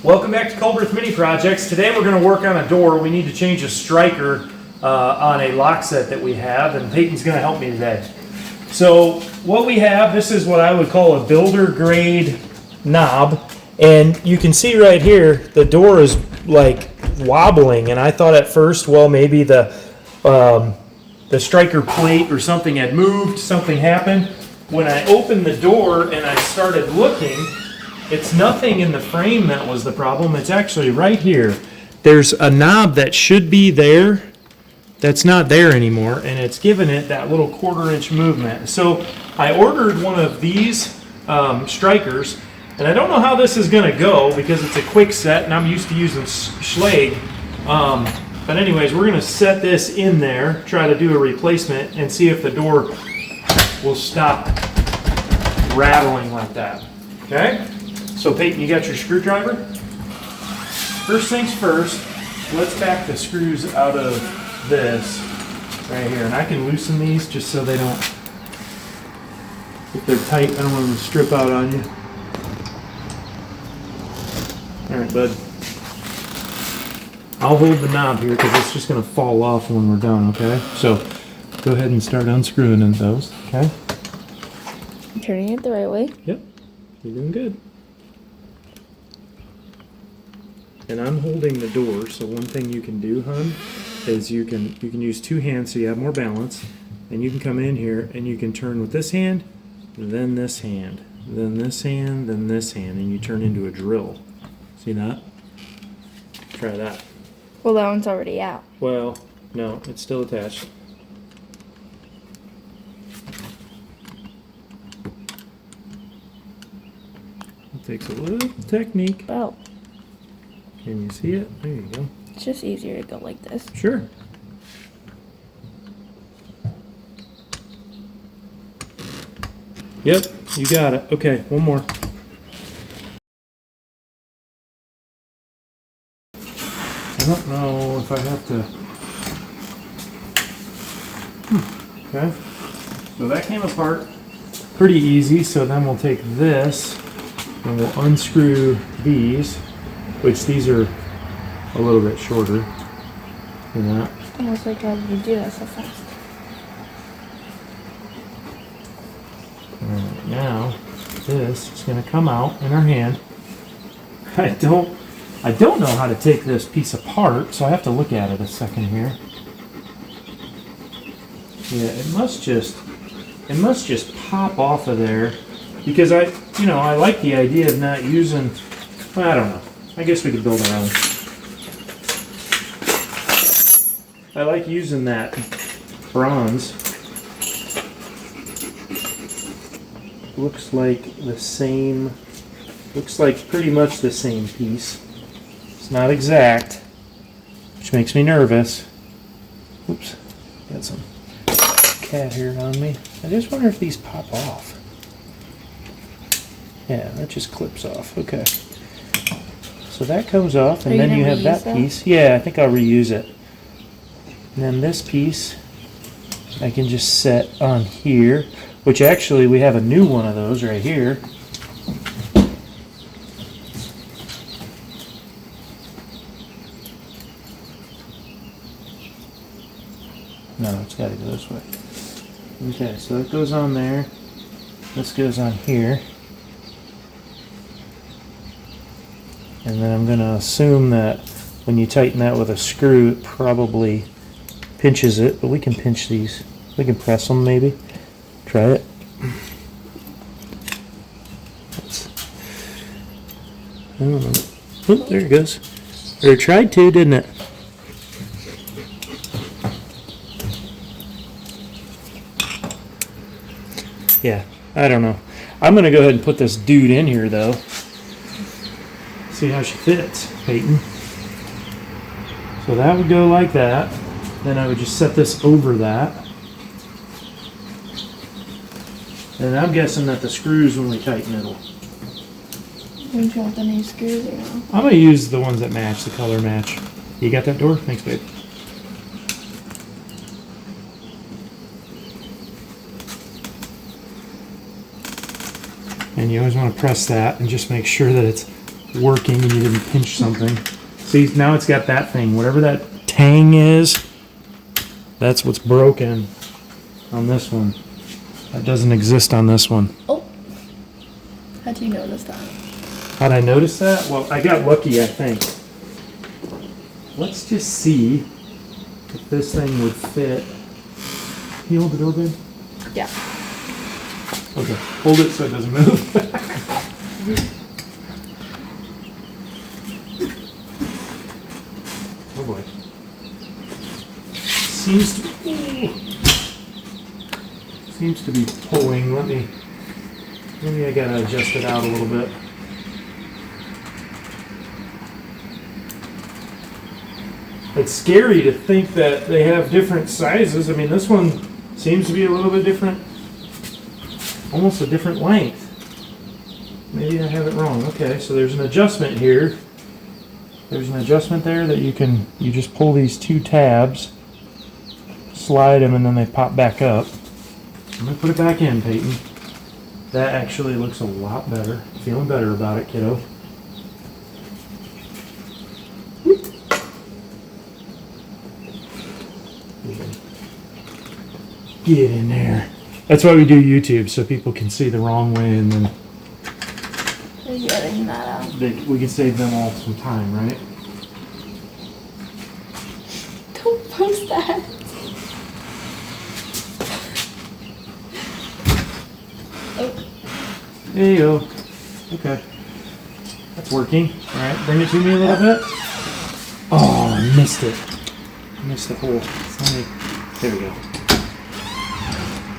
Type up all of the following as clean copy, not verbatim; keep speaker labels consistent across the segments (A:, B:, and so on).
A: Welcome back to Culberth Mini Projects. Today we're going to work on a door. We need to change a striker on a lock set that we have, and Peyton's going to help me today. So what we have, this is what I would call a builder grade knob, and you can see right here the door is like wobbling, and I thought at first, well, maybe the striker plate or something had moved, something happened. When I opened the door and I started looking, it's nothing in the frame that was the problem. It's actually right here. There's a knob that should be there that's not there anymore, and it's given it that little 1/4 inch movement. So I ordered one of these strikers, and I don't know how this is going to go because it's a quick set and I'm used to using Schlage. But anyways, we're going to set this in there, try to do a replacement, and see if the door will stop rattling like that. Okay? So Peyton, you got your screwdriver? First things first, let's back the screws out of this right here. And I can loosen these just so they don't, if they're tight, I don't want them to strip out on you. All right, bud. I'll hold the knob here because it's just going to fall off when we're done, okay? So go ahead and start unscrewing those, okay?
B: I'm turning it the right way.
A: Yep, you're doing good. And I'm holding the door, so one thing you can do, hon, is you can use two hands so you have more balance, and you can come in here and you can turn with this hand, then this hand, then this hand, then this hand, and you turn into a drill. See that? Try that.
B: Well, that one's already out.
A: Well, no, it's still attached. It takes a little technique.
B: Oh.
A: Can you see it? There you go.
B: It's just easier to go like this.
A: Sure. Yep, you got it. Okay, one more. I don't know if I have to... Okay. So that came apart pretty easy, so then we'll take this and we'll unscrew these, which these are a little bit shorter than that.
B: Almost like how did you do that so fast?
A: Alright, now this is going to come out in our hand. I don't know how to take this piece apart, so I have to look at it a second here. Yeah, it must just pop off of there because I like the idea of not using, well, I don't know. I guess we could build our own. I like using that bronze. Looks like pretty much the same piece. It's not exact, which makes me nervous. Oops, got some cat hair on me. I just wonder if these pop off. Yeah, that just clips off. Okay. So that comes off, and then you have that piece. Yeah, I think I'll reuse it. And then this piece, I can just set on here, which actually we have a new one of those right here. No, it's got to go this way. Okay, so that goes on there. This goes on here. And then I'm going to assume that when you tighten that with a screw, it probably pinches it, but we can pinch these. We can press them maybe. Try it. I don't know. Oh, there it goes. Or it tried to, didn't it? Yeah, I don't know. I'm going to go ahead and put this dude in here, though. See how she fits, Peyton. So that would go like that. Then I would just set this over that. And I'm guessing that the screws, when we tighten, it'll...
B: Don't you want the new screws or no?
A: I'm going to use the ones that match, the color match. You got that door? Thanks, babe. And you always want to press that and just make sure that it's working and you didn't pinch something. See, now it's got that thing. Whatever that tang is, that's what's broken on this one. That doesn't exist on this one.
B: Oh. How'd you notice that?
A: How'd I notice that? Well, I got lucky, I think. Let's just see if this thing would fit. Can you hold the door good?
B: Yeah.
A: Okay, hold it so it doesn't move. Oh boy. Seems to be pulling. Maybe I gotta adjust it out a little bit. It's scary to think that they have different sizes. I mean, this one seems to be a little bit different, almost a different length. Maybe I have it wrong. Okay, so there's an adjustment here. There's an adjustment there that you just pull these two tabs, slide them, and then they pop back up. I'm gonna put it back in, Peyton. That actually looks a lot better. Feeling better about it, kiddo. Get in there. That's why we do YouTube, so people can see the wrong way, and then
B: You're getting that out.
A: we can save them all some time, right?
B: Don't post that. Oh.
A: There you go. Okay. That's working. Alright, bring it to me a little bit. Oh, I missed it. I missed the hole. There we go.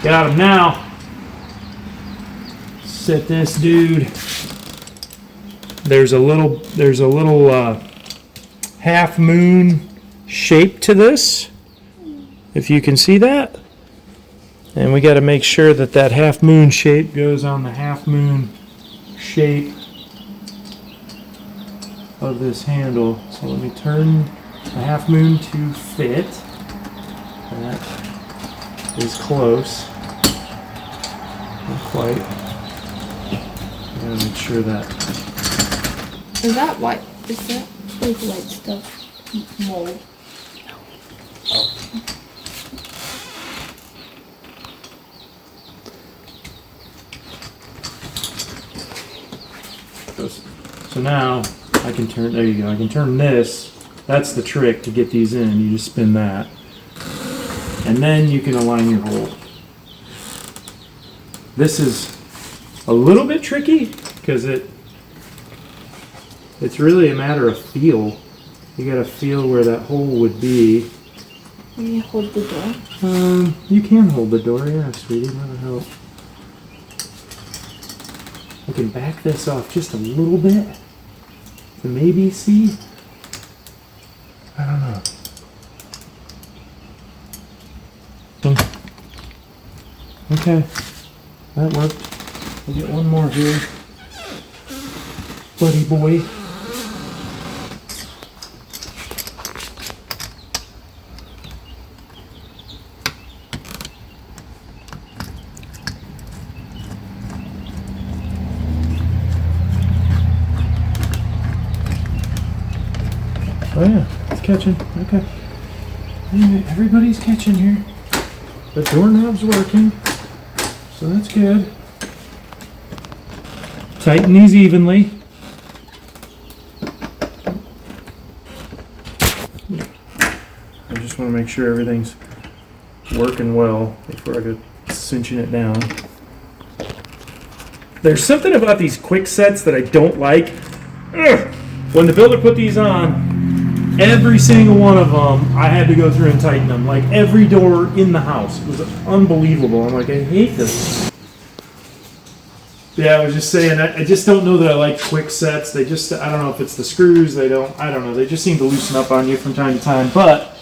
A: Got him now. Set this dude. There's a little half moon shape to this, if you can see that. And we got to make sure that that half moon shape goes on the half moon shape of this handle. So let me turn the half moon to fit. That is close. Not quite. I gotta make sure that.
B: Is that white? Is that like white stuff? Mold?
A: So now I can turn, there you go, I can turn this. That's the trick to get these in. You just spin that. And then you can align your hole. This is a little bit tricky because it's really a matter of feel. You gotta feel where that hole would be.
B: Can you hold the door?
A: You can hold the door, yeah, sweetie, that'll help. I can back this off just a little bit to maybe see. I don't know. Okay, that worked. We'll get one more here. Buddy boy. Oh yeah, it's catching. Okay. Everybody's catching here. The doorknob's working, so that's good. Tighten these evenly. I just want to make sure everything's working well before I go cinching it down. There's something about these quick sets that I don't like. Ugh. When the builder put these on, every single one of them, I had to go through and tighten them. Like every door in the house. It was unbelievable. I'm like, I hate this. Yeah, I was just saying, I just don't know that I like quick sets. They just, I don't know if it's the screws, I don't know. They just seem to loosen up on you from time to time. But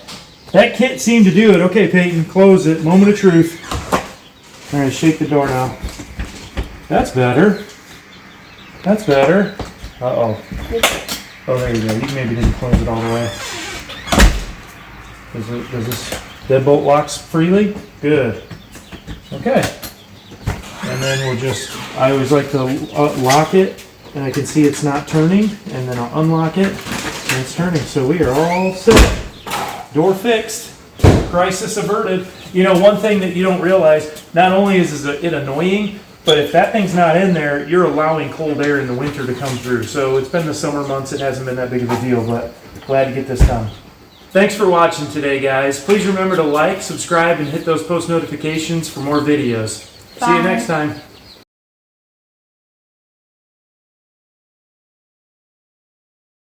A: that kit seemed to do it. Okay, Peyton, close it. Moment of truth. All right, shake the door now. That's better. That's better. Uh-oh. Oh, there you go. You maybe didn't close it all the way. Does this deadbolt locks freely? Good. Okay. And then we'll just, I always like to lock it and I can see it's not turning, and then I'll unlock it, and it's turning. So we are all set. Door fixed. Crisis averted. You know, one thing that you don't realize, not only is it annoying, but if that thing's not in there, you're allowing cold air in the winter to come through. So it's been the summer months, it hasn't been that big of a deal, but glad to get this done. Thanks for watching today, guys. Please remember to like, subscribe, and hit those post notifications for more videos. See you
B: Bye.
A: next time.